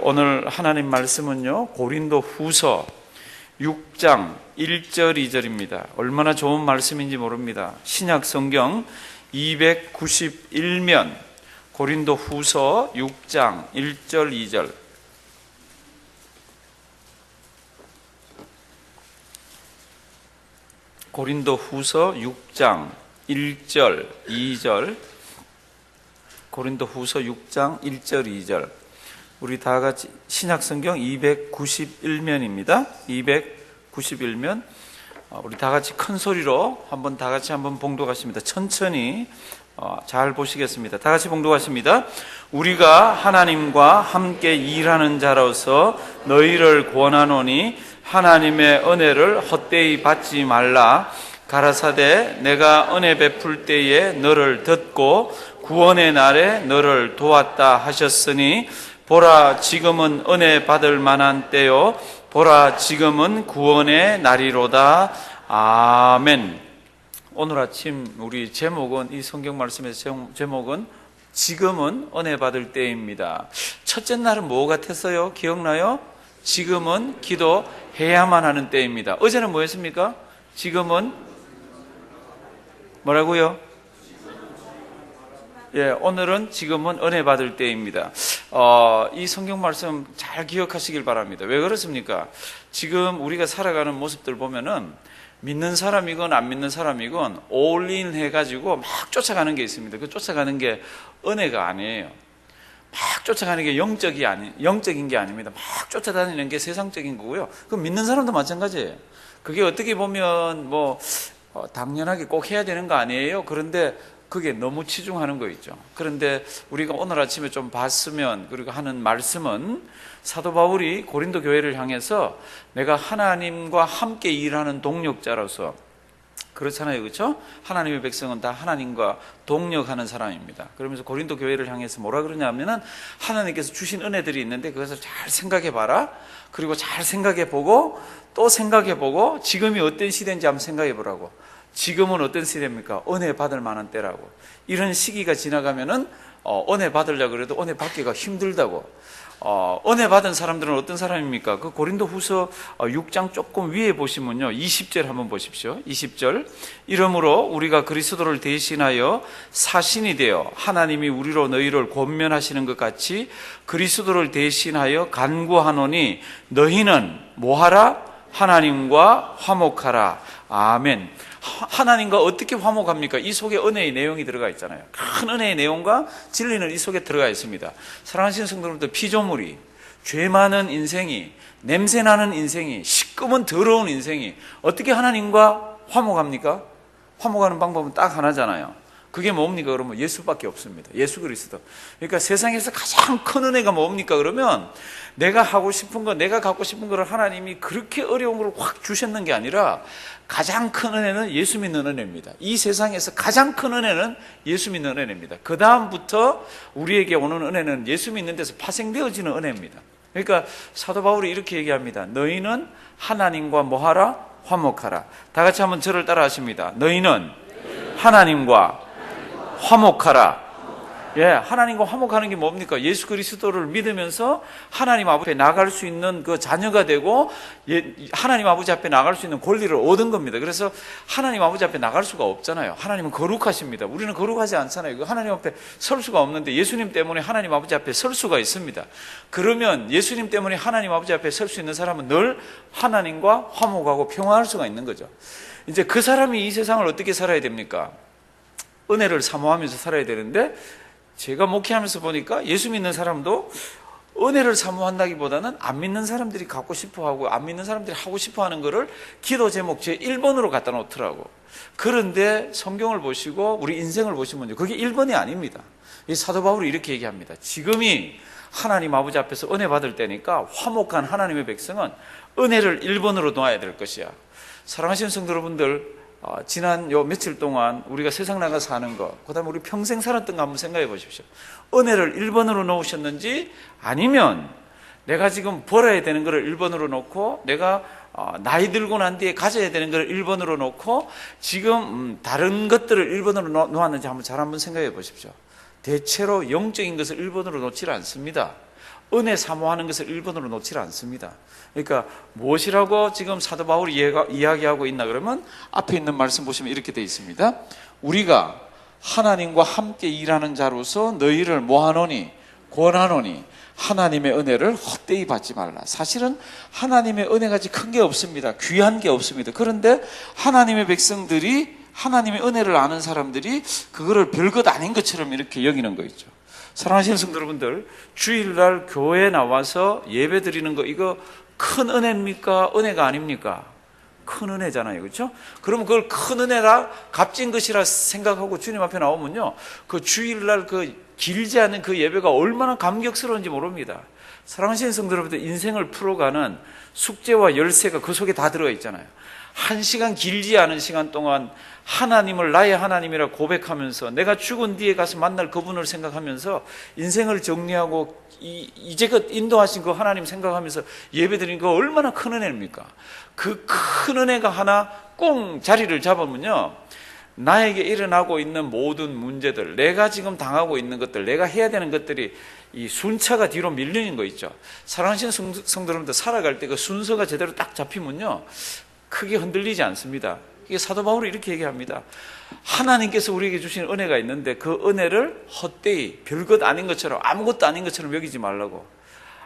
오늘 하나님 말씀은요, 고린도 후서 6장 1절 2절입니다. 얼마나 좋은 말씀인지 모릅니다. 신약 성경 291면 고린도 후서 6장 1절 2절. 고린도 후서 6장 1절 2절. 고린도 후서 6장 1절 2절. 우리 다 같이 신약 성경 291면입니다. 291면. 우리 다 같이 큰 소리로 다 같이 한번 봉독하십니다. 천천히 잘 보시겠습니다. 다 같이 봉독하십니다. 우리가 하나님과 함께 일하는 자로서 너희를 권하노니 하나님의 은혜를 헛되이 받지 말라. 가라사대 내가 은혜 베풀 때에 너를 듣고 구원의 날에 너를 도왔다 하셨으니 보라 지금은 은혜 받을 만한 때요 보라 지금은 구원의 날이로다. 아멘. 오늘 아침 우리 제목은, 이 성경 말씀의 제목은 지금은 은혜 받을 때입니다. 첫째 날은 뭐 같았어요? 기억나요? 지금은 기도해야만 하는 때입니다. 어제는 뭐 했습니까? 지금은 뭐라고요? 오늘은 지금은 은혜 받을 때입니다. 이 성경 말씀 잘 기억하시길 바랍니다. 왜 그렇습니까? 지금 우리가 살아가는 모습들 보면은 믿는 사람이건 안 믿는 사람이건 올인 해가지고 막 쫓아가는 게 있습니다. 그 쫓아가는 게 은혜가 아니에요. 막 쫓아가는 게 영적인 게 아닙니다. 막 쫓아다니는 게 세상적인 거고요. 그럼 믿는 사람도 마찬가지예요. 그게 어떻게 보면 당연하게 꼭 해야 되는 거 아니에요. 그런데 그게 너무 치중하는 거 있죠. 그런데 우리가 오늘 아침에 좀 봤으면, 그리고 하는 말씀은 사도 바울이 고린도 교회를 향해서 내가 하나님과 함께 일하는 동력자로서, 그렇잖아요, 그렇죠? 하나님의 백성은 다 하나님과 동력하는 사람입니다. 그러면서 고린도 교회를 향해서 뭐라 그러냐면은 하나님께서 주신 은혜들이 있는데 그것을 잘 생각해 봐라. 그리고 잘 생각해 보고 또 생각해 보고 지금이 어떤 시대인지 한번 생각해 보라고. 지금은 어떤 시대입니까? 은혜 받을 만한 때라고. 이런 시기가 지나가면은 은혜 받으려고 그래도 은혜 받기가 힘들다고. 은혜 받은 사람들은 어떤 사람입니까? 그 고린도 후서 6장 조금 위에 보시면요, 20절 한번 보십시오. 20절. 이러므로 우리가 그리스도를 대신하여 사신이 되어 하나님이 우리로 너희를 권면하시는 것 같이 그리스도를 대신하여 간구하노니 너희는 뭐하라? 하나님과 화목하라. 아멘. 하나님과 어떻게 화목합니까? 이 속에 은혜의 내용이 들어가 있잖아요. 큰 은혜의 내용과 진리는 이 속에 들어가 있습니다. 사랑하시는 성도님들, 피조물이, 죄 많은 인생이, 냄새나는 인생이, 시꺼먼 더러운 인생이 어떻게 하나님과 화목합니까? 화목하는 방법은 딱 하나잖아요. 그게 뭡니까? 그러면 예수밖에 없습니다. 예수 그리스도. 그러니까 세상에서 가장 큰 은혜가 뭡니까? 그러면 내가 하고 싶은 거, 내가 갖고 싶은 거를 하나님이 그렇게 어려운 걸 확 주셨는 게 아니라 가장 큰 은혜는 예수 믿는 은혜입니다. 이 세상에서 가장 큰 은혜는 예수 믿는 은혜입니다. 그 다음부터 우리에게 오는 은혜는 예수 믿는 데서 파생되어지는 은혜입니다. 그러니까 사도 바울이 이렇게 얘기합니다. 너희는 하나님과 뭐하라? 화목하라. 다 같이 한번 저를 따라 하십니다. 너희는 하나님과 화목하라. 하나님과 화목하는 게 뭡니까? 예수 그리스도를 믿으면서 하나님 아버지 앞에 나갈 수 있는 그 자녀가 되고 하나님 아버지 앞에 나갈 수 있는 권리를 얻은 겁니다. 그래서 하나님 아버지 앞에 나갈 수가 없잖아요. 하나님은 거룩하십니다. 우리는 거룩하지 않잖아요. 하나님 앞에 설 수가 없는데 예수님 때문에 하나님 아버지 앞에 설 수가 있습니다. 그러면 예수님 때문에 하나님 아버지 앞에 설 수 있는 사람은 늘 하나님과 화목하고 평화할 수가 있는 거죠. 이제 그 사람이 이 세상을 어떻게 살아야 됩니까? 은혜를 사모하면서 살아야 되는데, 제가 목회하면서 보니까 예수 믿는 사람도 은혜를 사모한다기보다는 안 믿는 사람들이 갖고 싶어하고 안 믿는 사람들이 하고 싶어하는 거를 기도 제목 제1번으로 갖다 놓더라고. 그런데 성경을 보시고 우리 인생을 보시면요, 그게 1번이 아닙니다. 이 사도 바울이 이렇게 얘기합니다. 지금이 하나님 아버지 앞에서 은혜 받을 때니까 화목한 하나님의 백성은 은혜를 1번으로 놓아야 될 것이야. 사랑하시는 성도 여러분들, 지난 요 며칠 동안 우리가 세상 나가 사는 거, 그 다음에 우리 평생 살았던 거 한번 생각해 보십시오. 은혜를 1번으로 놓으셨는지, 아니면 내가 지금 벌어야 되는 거를 1번으로 놓고, 내가 나이 들고 난 뒤에 가져야 되는 걸 1번으로 놓고 지금 다른 것들을 1번으로 놓았는지 한번 생각해 보십시오. 대체로 영적인 것을 1번으로 놓지를 않습니다. 은혜 사모하는 것을 1번으로 놓지 않습니다. 그러니까 무엇이라고 지금 사도 바울이 이야기하고 있나 그러면 앞에 있는 말씀 보시면 이렇게 되어 있습니다. 우리가 하나님과 함께 일하는 자로서 너희를 뭐하노니? 권하노니 하나님의 은혜를 헛되이 받지 말라. 사실은 하나님의 은혜같이 큰 게 없습니다. 귀한 게 없습니다. 그런데 하나님의 백성들이, 하나님의 은혜를 아는 사람들이 그거를 별것 아닌 것처럼 이렇게 여기는 거 있죠. 사랑하시는 성도 여러분들, 주일날 교회에 나와서 예배 드리는 거, 이거 큰 은혜입니까? 은혜가 아닙니까? 큰 은혜잖아요. 그렇죠? 그러면 그걸 큰 은혜라, 값진 것이라 생각하고 주님 앞에 나오면요, 그 주일날 그 길지 않은 그 예배가 얼마나 감격스러운지 모릅니다. 사랑하시는 성도 여러분들, 인생을 풀어가는 숙제와 열쇠가 그 속에 다 들어가 있잖아요. 1시간 길지 않은 시간 동안 하나님을 나의 하나님이라 고백하면서 내가 죽은 뒤에 가서 만날 그분을 생각하면서 인생을 정리하고 이제껏 인도하신 그 하나님 생각하면서 예배드리는 거 얼마나 큰 은혜입니까? 그 큰 은혜가 하나 꽁 자리를 잡으면요, 나에게 일어나고 있는 모든 문제들, 내가 지금 당하고 있는 것들, 내가 해야 되는 것들이 이 순차가 뒤로 밀리는 거 있죠. 사랑하시는 성도 여러분들, 살아갈 때 그 순서가 제대로 딱 잡히면요, 크게 흔들리지 않습니다. 이게 사도 바울이 이렇게 얘기합니다. 하나님께서 우리에게 주신 은혜가 있는데 그 은혜를 헛되이 별것 아닌 것처럼, 아무것도 아닌 것처럼 여기지 말라고.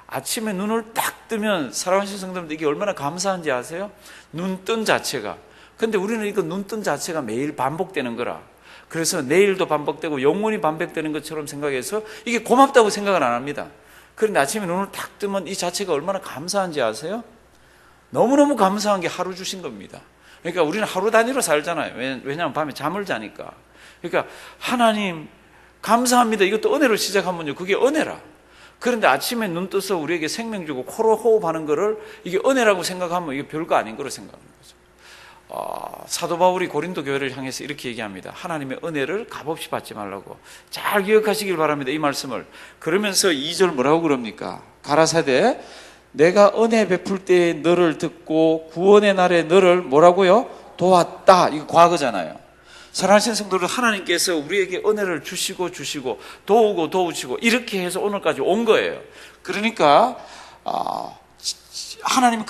아침에 눈을 딱 뜨면, 사랑하시는 성도님들, 이게 얼마나 감사한지 아세요? 눈 뜬 자체가. 근데 우리는 이거 눈 뜬 자체가 매일 반복되는 거라, 그래서 내일도 반복되고 영원히 반복되는 것처럼 생각해서 이게 고맙다고 생각을 안 합니다. 그런데 아침에 눈을 딱 뜨면 이 자체가 얼마나 감사한지 아세요? 너무너무 감사한 게 하루 주신 겁니다. 그러니까 우리는 하루 단위로 살잖아요. 왜냐하면 밤에 잠을 자니까. 그러니까 하나님 감사합니다, 이것도 은혜로 시작하면요, 그게 은혜라. 그런데 아침에 눈 떠서 우리에게 생명 주고 코로 호흡하는 거를 이게 은혜라고 생각하면 이게 별거 아닌 거로 생각하는 거죠. 사도 바울이 고린도 교회를 향해서 이렇게 얘기합니다. 하나님의 은혜를 값없이 받지 말라고. 잘 기억하시길 바랍니다, 이 말씀을. 그러면서 2절 뭐라고 그럽니까? 가라사대 내가 은혜 베풀 때에 너를 듣고 구원의 날에 너를 뭐라고요? 도왔다. 이거 과거잖아요. 사랑하시는 성도들, 하나님께서 우리에게 은혜를 주시고 도우시고 이렇게 해서 오늘까지 온 거예요. 그러니까 하나님은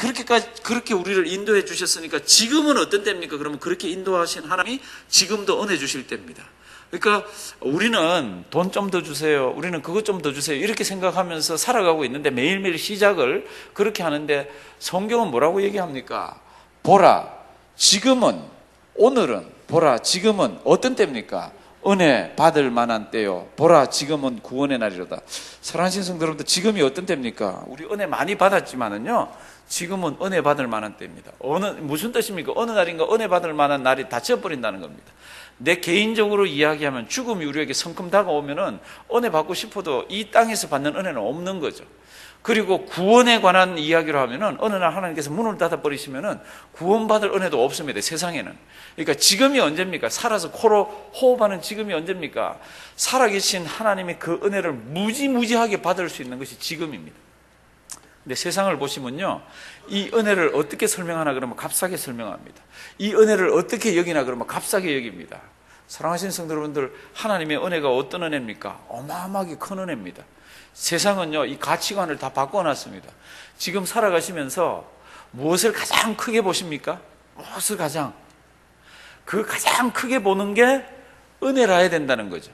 그렇게 우리를 인도해 주셨으니까 지금은 어떤 때입니까? 그러면 그렇게 인도하신 하나님이 지금도 은혜 주실 때입니다. 그러니까 우리는 돈 좀 더 주세요, 우리는 그것 좀 더 주세요, 이렇게 생각하면서 살아가고 있는데, 매일매일 시작을 그렇게 하는데, 성경은 뭐라고 얘기합니까? 보라, 지금은, 오늘은, 보라, 지금은 어떤 때입니까? 은혜 받을 만한 때요. 보라, 지금은 구원의 날이로다. 사랑하시는 성도 여러분들, 지금이 어떤 때입니까? 우리 은혜 많이 받았지만은요, 지금은 은혜 받을 만한 때입니다. 무슨 뜻입니까? 어느 날인가 은혜 받을 만한 날이 닫혀버린다는 겁니다. 내 개인적으로 이야기하면 죽음이 우리에게 성큼 다가오면은 은혜 받고 싶어도 이 땅에서 받는 은혜는 없는 거죠. 그리고 구원에 관한 이야기로 하면은 어느 날 하나님께서 문을 닫아버리시면은 구원받을 은혜도 없습니다, 세상에는. 그러니까 지금이 언제입니까? 살아서 코로 호흡하는 지금이 언제입니까? 살아계신 하나님의 그 은혜를 무지무지하게 받을 수 있는 것이 지금입니다. 근데 세상을 보시면요, 이 은혜를 어떻게 설명하나 그러면 값싸게 설명합니다. 이 은혜를 어떻게 여기나 그러면 값싸게 여깁니다. 사랑하시는 성도 여러분들, 하나님의 은혜가 어떤 은혜입니까? 어마어마하게 큰 은혜입니다. 세상은요, 이 가치관을 다 바꿔놨습니다. 지금 살아가시면서 무엇을 가장 크게 보십니까? 무엇을 가장 크게 보는 게 은혜라 해야 된다는 거죠.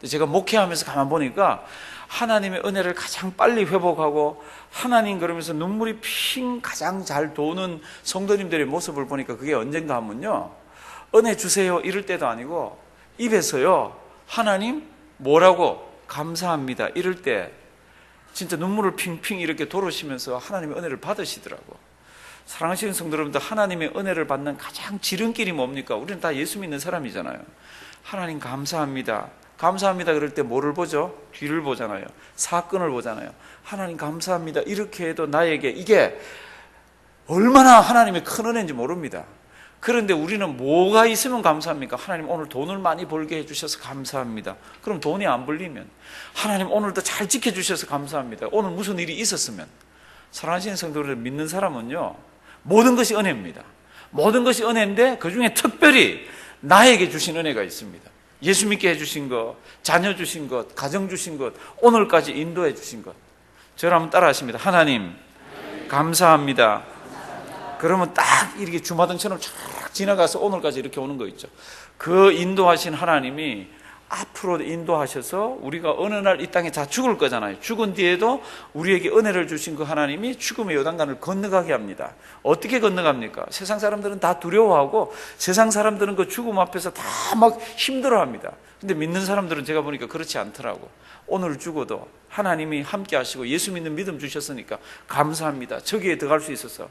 제가 목회하면서 가만 보니까 하나님의 은혜를 가장 빨리 회복하고, 하나님 그러면서 눈물이 핑 가장 잘 도는 성도님들의 모습을 보니까 그게 언젠가 하면요, 은혜 주세요 이럴 때도 아니고 입에서요, 하나님 뭐라고 감사합니다 이럴 때 진짜 눈물을 핑핑 이렇게 도르시면서 하나님의 은혜를 받으시더라고. 사랑하시는 성도 여러분들, 하나님의 은혜를 받는 가장 지름길이 뭡니까? 우리는 다 예수 믿는 사람이잖아요. 하나님 감사합니다, 감사합니다 그럴 때 뭐를 보죠? 뒤를 보잖아요. 사건을 보잖아요. 하나님 감사합니다 이렇게 해도 나에게 이게 얼마나 하나님의 큰 은혜인지 모릅니다. 그런데 우리는 뭐가 있으면 감사합니까? 하나님 오늘 돈을 많이 벌게 해주셔서 감사합니다. 그럼 돈이 안 벌리면, 하나님 오늘도 잘 지켜주셔서 감사합니다. 오늘 무슨 일이 있었으면. 사랑하시는 성도들, 믿는 사람은요, 모든 것이 은혜입니다. 모든 것이 은혜인데 그 중에 특별히 나에게 주신 은혜가 있습니다. 예수 믿게 해주신 것, 자녀 주신 것, 가정 주신 것, 오늘까지 인도해 주신 것, 저를 한번 따라 하십니다. 하나님, 감사합니다. 그러면 딱 이렇게 주마등처럼 쫙 지나가서 오늘까지 이렇게 오는 거 있죠. 그 인도하신 하나님이 앞으로 인도하셔서 우리가 어느 날 이 땅에 다 죽을 거잖아요. 죽은 뒤에도 우리에게 은혜를 주신 그 하나님이 죽음의 요단강을 건너가게 합니다. 어떻게 건너갑니까? 세상 사람들은 다 두려워하고 세상 사람들은 그 죽음 앞에서 다 막 힘들어합니다. 근데 믿는 사람들은 제가 보니까 그렇지 않더라고. 오늘 죽어도 하나님이 함께 하시고 예수 믿는 믿음 주셨으니까 감사합니다. 저기에 들어갈 수 있어서.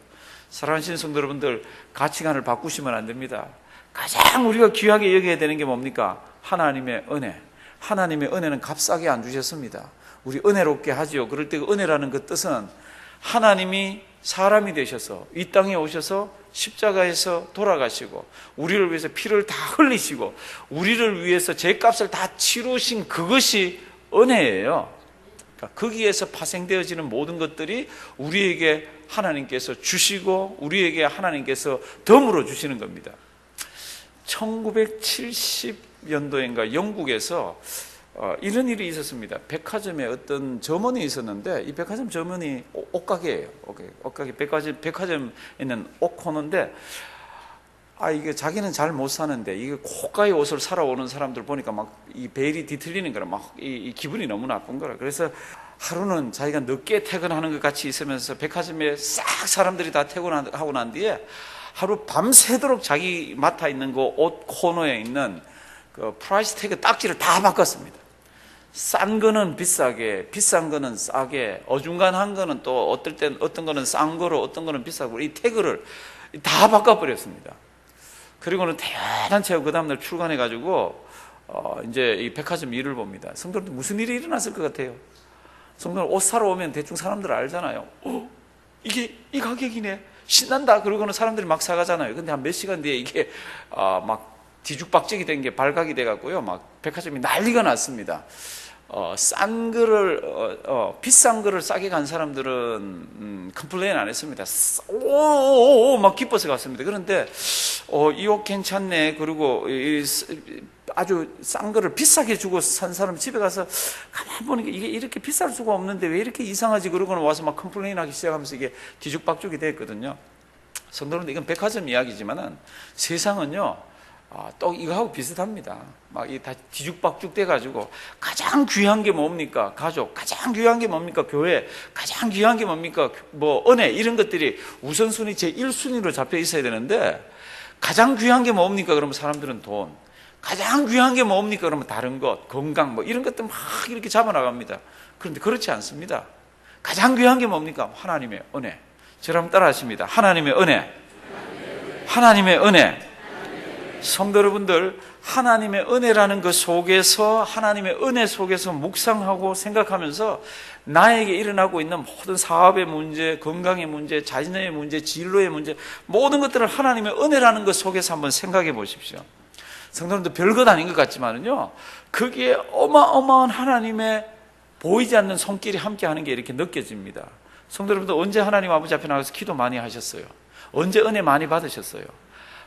사랑하시는 성도 여러분들, 가치관을 바꾸시면 안 됩니다. 가장 우리가 귀하게 여겨야 되는 게 뭡니까? 하나님의 은혜. 하나님의 은혜는 값싸게 안 주셨습니다. 우리 은혜롭게 하지요. 그럴 때 그 은혜라는 그 뜻은 하나님이 사람이 되셔서 이 땅에 오셔서 십자가에서 돌아가시고 우리를 위해서 피를 다 흘리시고 우리를 위해서 죄값을 다 치르신 그것이 은혜예요. 그러니까 거기에서 파생되어지는 모든 것들이 우리에게 하나님께서 주시고 우리에게 하나님께서 덤으로 주시는 겁니다. 1970년도인가 영국에서 이런 일이 있었습니다. 백화점에 어떤 점원이 있었는데 이 백화점 점원이 옷가게예요. 옷가게 백화점에 있는 옷 코너인데 이게 자기는 잘 못 사는데 이게 고가의 옷을 사러 오는 사람들 보니까 막 이 베일이 뒤틀리는 거라 막 이 기분이 너무 나쁜 거라. 그래서 하루는 자기가 늦게 퇴근하는 것 같이 있으면서 백화점에 싹 사람들이 다 퇴근하고 난 뒤에 하루 밤새도록 자기 맡아 있는 그 옷 코너에 있는 그 프라이스 태그 딱지를 다 바꿨습니다. 싼 거는 비싸게, 비싼 거는 싸게, 어중간한 거는 또 어떤 거는 싼 거로 어떤 거는 비싸고 이 태그를 다 바꿔버렸습니다. 그리고는 대단한 채로 그 다음날 출근해가지고 이제 이 백화점 일을 봅니다. 성도들 무슨 일이 일어났을 것 같아요? 성도들 옷 사러 오면 대충 사람들 알잖아요. 이게 이 가격이네. 신난다. 그러고는 사람들이 막 사가잖아요. 근데 한 몇 시간 뒤에 이게 막 뒤죽박죽이 된 게 발각이 돼갖고요. 막 백화점이 난리가 났습니다. 싼 거를 비싼 거를 싸게 간 사람들은 컴플레인 안 했습니다. 오오오 막 기뻐서 갔습니다. 그런데 이 옷 괜찮네. 그리고 아주 싼 거를 비싸게 주고 산 사람 집에 가서 가만 보니까 이게 이렇게 비쌀 수가 없는데 왜 이렇게 이상하지? 그러고는 와서 막 컴플레인 하기 시작하면서 이게 뒤죽박죽이 됐거든요. 성도는 이건 백화점 이야기지만은 세상은요. 또 이거하고 비슷합니다. 막 다 뒤죽박죽 돼가지고 가장 귀한 게 뭡니까? 가족. 가장 귀한 게 뭡니까? 교회. 가장 귀한 게 뭡니까? 뭐 은혜. 이런 것들이 우선순위 제1순위로 잡혀 있어야 되는데 가장 귀한 게 뭡니까? 그러면 사람들은 돈. 가장 귀한 게 뭡니까? 그러면 다른 것, 건강 뭐 이런 것들 막 이렇게 잡아나갑니다. 그런데 그렇지 않습니다. 가장 귀한 게 뭡니까? 하나님의 은혜. 저를 한번 따라 하십니다. 하나님의 은혜. 하나님의 은혜. 성도 여러분들, 하나님의 은혜라는 그 속에서 하나님의 은혜 속에서 묵상하고 생각하면서 나에게 일어나고 있는 모든 사업의 문제, 건강의 문제, 자신의 문제, 진로의 문제 모든 것들을 하나님의 은혜라는 것 속에서 한번 생각해 보십시오. 성도님들 별것 아닌 것 같지만은요, 거기에 어마어마한 하나님의 보이지 않는 손길이 함께하는 게 이렇게 느껴집니다. 성도 여러분들 언제 하나님 아버지 앞에 나가서 기도 많이 하셨어요? 언제 은혜 많이 받으셨어요?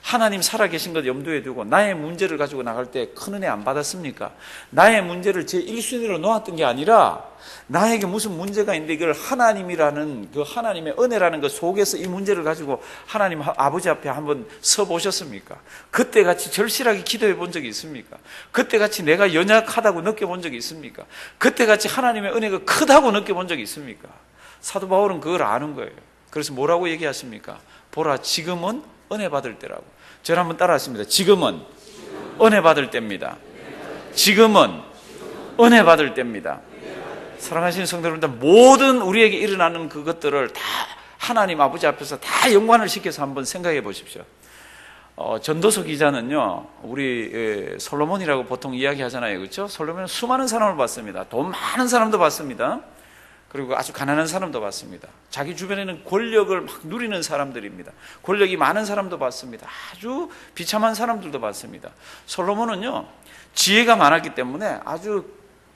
하나님 살아계신 것 염두에 두고 나의 문제를 가지고 나갈 때 큰 은혜 안 받았습니까? 나의 문제를 제 1순위로 놓았던 게 아니라 나에게 무슨 문제가 있는데 이걸 하나님이라는 그 하나님의 은혜라는 것 속에서 이 문제를 가지고 하나님 아버지 앞에 한번 서 보셨습니까? 그때 같이 절실하게 기도해 본 적이 있습니까? 그때 같이 내가 연약하다고 느껴본 적이 있습니까? 그때 같이 하나님의 은혜가 크다고 느껴본 적이 있습니까? 사도 바울은 그걸 아는 거예요. 그래서 뭐라고 얘기하십니까? 보라, 지금은 은혜 받을 때라고. 저를 한번 따라 하십니다. 지금은 은혜 받을 때입니다. 지금은 은혜 받을 때입니다. 사랑하시는 성도 여러분들, 모든 우리에게 일어나는 그것들을 다 하나님 아버지 앞에서 다 연관을 시켜서 한번 생각해 보십시오. 전도서 기자는요, 우리 솔로몬이라고 보통 이야기하잖아요. 그렇죠? 솔로몬은 수많은 사람을 봤습니다. 돈 많은 사람도 봤습니다. 그리고 아주 가난한 사람도 봤습니다. 자기 주변에는 권력을 막 누리는 사람들입니다. 권력이 많은 사람도 봤습니다. 아주 비참한 사람들도 봤습니다. 솔로몬은요, 지혜가 많았기 때문에 아주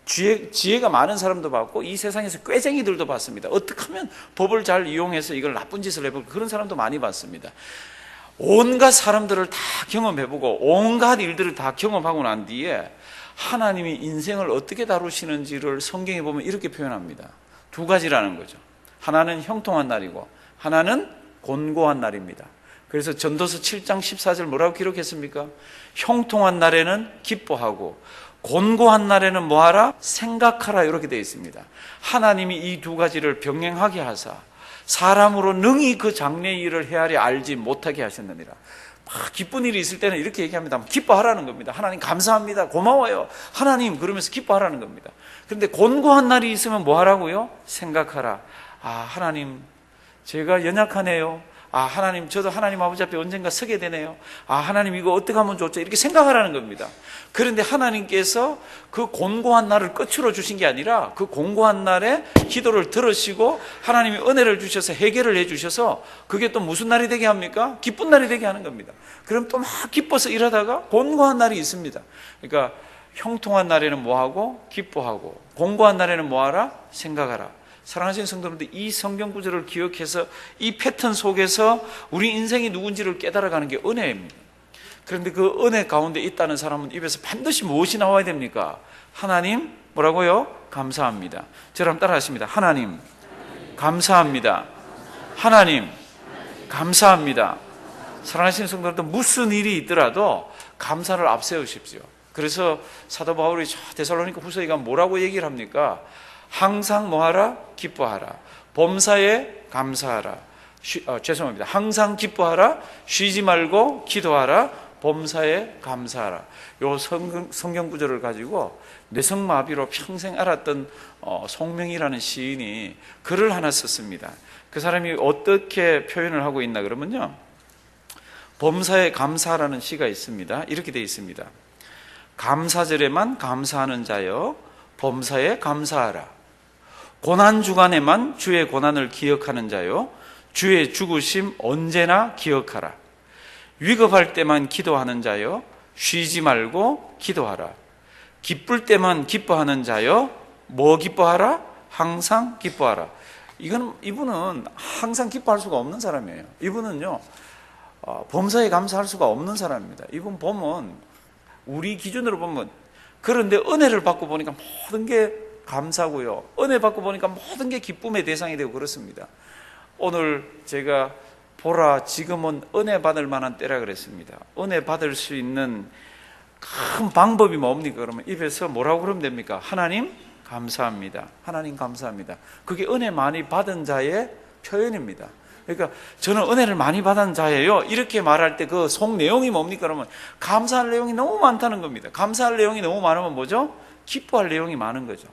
지혜가 많은 사람도 봤고 이 세상에서 꾀쟁이들도 봤습니다. 어떻게 하면 법을 잘 이용해서 이걸 나쁜 짓을 해보고 그런 사람도 많이 봤습니다. 온갖 사람들을 다 경험해보고 온갖 일들을 다 경험하고 난 뒤에 하나님이 인생을 어떻게 다루시는지를 성경에 보면 이렇게 표현합니다. 두 가지라는 거죠. 하나는 형통한 날이고 하나는 곤고한 날입니다. 그래서 전도서 7장 14절 뭐라고 기록했습니까? 형통한 날에는 기뻐하고 곤고한 날에는 뭐하라? 생각하라, 이렇게 되어 있습니다. 하나님이 이 두 가지를 병행하게 하사 사람으로 능히 그 장래의 일을 헤아려 알지 못하게 하셨느니라. 기쁜 일이 있을 때는 이렇게 얘기합니다. 기뻐하라는 겁니다. 하나님 감사합니다, 고마워요, 하나님, 그러면서 기뻐하라는 겁니다. 그런데 곤고한 날이 있으면 뭐 하라고요? 생각하라. 하나님, 제가 연약하네요. 하나님, 저도 하나님 아버지 앞에 언젠가 서게 되네요. 하나님, 이거 어떻게 하면 좋죠? 이렇게 생각하라는 겁니다. 그런데 하나님께서 그 곤고한 날을 끝으로 주신 게 아니라 그 곤고한 날에 기도를 들으시고 하나님이 은혜를 주셔서 해결을 해 주셔서 그게 또 무슨 날이 되게 합니까? 기쁜 날이 되게 하는 겁니다. 그럼 또 막 기뻐서 일하다가 곤고한 날이 있습니다. 그러니까 형통한 날에는 뭐하고? 기뻐하고, 곤고한 날에는 뭐하라? 생각하라. 사랑하시는 성도님들, 이 성경 구절을 기억해서 이 패턴 속에서 우리 인생이 누군지를 깨달아가는 게 은혜입니다. 그런데 그 은혜 가운데 있다는 사람은 입에서 반드시 무엇이 나와야 됩니까? 하나님, 뭐라고요? 감사합니다. 저랑 따라 하십니다. 하나님, 감사합니다. 하나님, 감사합니다. 사랑하시는 성도님들, 무슨 일이 있더라도 감사를 앞세우십시오. 그래서 사도 바울이 데살로니가 후서에 가면 뭐라고 얘기를 합니까? 항상 뭐하라? 기뻐하라. 범사에 감사하라. 죄송합니다. 항상 기뻐하라. 쉬지 말고 기도하라. 범사에 감사하라. 요 성경 구절을 가지고 뇌성마비로 평생 앓았던 송명이라는 시인이 글을 하나 썼습니다. 그 사람이 어떻게 표현을 하고 있나 그러면요, 범사에 감사하라는 시가 있습니다. 이렇게 되어 있습니다. 감사절에만 감사하는 자여 범사에 감사하라. 고난주간에만 주의 고난을 기억하는 자요 주의 죽으심 언제나 기억하라. 위급할 때만 기도하는 자여 쉬지 말고 기도하라. 기쁠 때만 기뻐하는 자여 뭐 기뻐하라? 항상 기뻐하라. 이분은 항상 기뻐할 수가 없는 사람이에요. 이분은요, 범사에 감사할 수가 없는 사람입니다. 이분 보면, 우리 기준으로 보면, 그런데 은혜를 받고 보니까 모든 게 감사고요, 은혜 받고 보니까 모든 게 기쁨의 대상이 되고 그렇습니다. 오늘 제가 보라, 지금은 은혜 받을 만한 때라 그랬습니다. 은혜 받을 수 있는 큰 방법이 뭡니까? 그러면 입에서 뭐라고 그러면 됩니까? 하나님 감사합니다. 하나님 감사합니다. 그게 은혜 많이 받은 자의 표현입니다. 그러니까 저는 은혜를 많이 받은 자예요, 이렇게 말할 때 그 속 내용이 뭡니까? 그러면 감사할 내용이 너무 많다는 겁니다. 감사할 내용이 너무 많으면 뭐죠? 기뻐할 내용이 많은 거죠.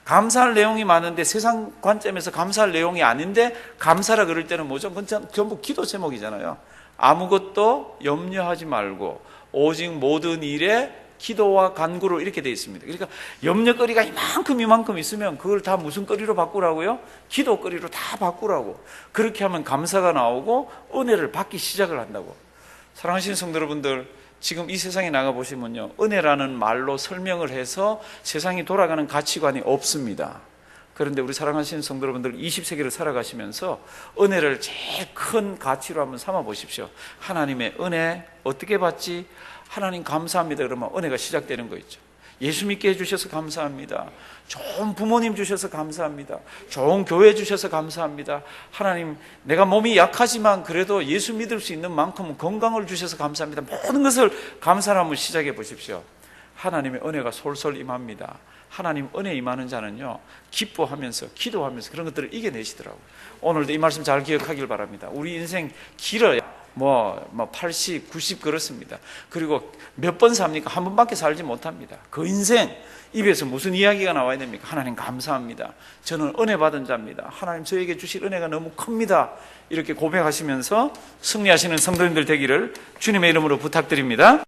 감사할 내용이 많은데 세상 관점에서 감사할 내용이 아닌데 감사라 그럴 때는 뭐죠? 그건 전부 기도 제목이잖아요. 아무것도 염려하지 말고 오직 모든 일에 기도와 간구로, 이렇게 되어 있습니다. 그러니까 염려거리가 이만큼 있으면 그걸 다 무슨 거리로 바꾸라고요? 기도거리로 다 바꾸라고. 그렇게 하면 감사가 나오고 은혜를 받기 시작을 한다고. 사랑하시는 성도 여러분들, 지금 이 세상에 나가보시면요, 은혜라는 말로 설명을 해서 세상이 돌아가는 가치관이 없습니다. 그런데 우리 사랑하시는 성도 여러분들, 20세기를 살아가시면서 은혜를 제일 큰 가치로 한번 삼아 보십시오. 하나님의 은혜 어떻게 받지? 하나님 감사합니다 그러면 은혜가 시작되는 거 있죠. 예수 믿게 해주셔서 감사합니다. 좋은 부모님 주셔서 감사합니다. 좋은 교회 주셔서 감사합니다. 하나님, 내가 몸이 약하지만 그래도 예수 믿을 수 있는 만큼 건강을 주셔서 감사합니다. 모든 것을 감사로 한번 시작해 보십시오. 하나님의 은혜가 솔솔 임합니다. 하나님 은혜 임하는 자는요, 기뻐하면서 기도하면서 그런 것들을 이겨내시더라고요. 오늘도 이 말씀 잘 기억하길 바랍니다. 우리 인생 길어요. 80, 90 그렇습니다. 그리고 몇 번 삽니까? 한 번밖에 살지 못합니다. 그 인생 입에서 무슨 이야기가 나와야 됩니까? 하나님 감사합니다. 저는 은혜 받은 자입니다. 하나님 저에게 주실 은혜가 너무 큽니다. 이렇게 고백하시면서 승리하시는 성도님들 되기를 주님의 이름으로 부탁드립니다.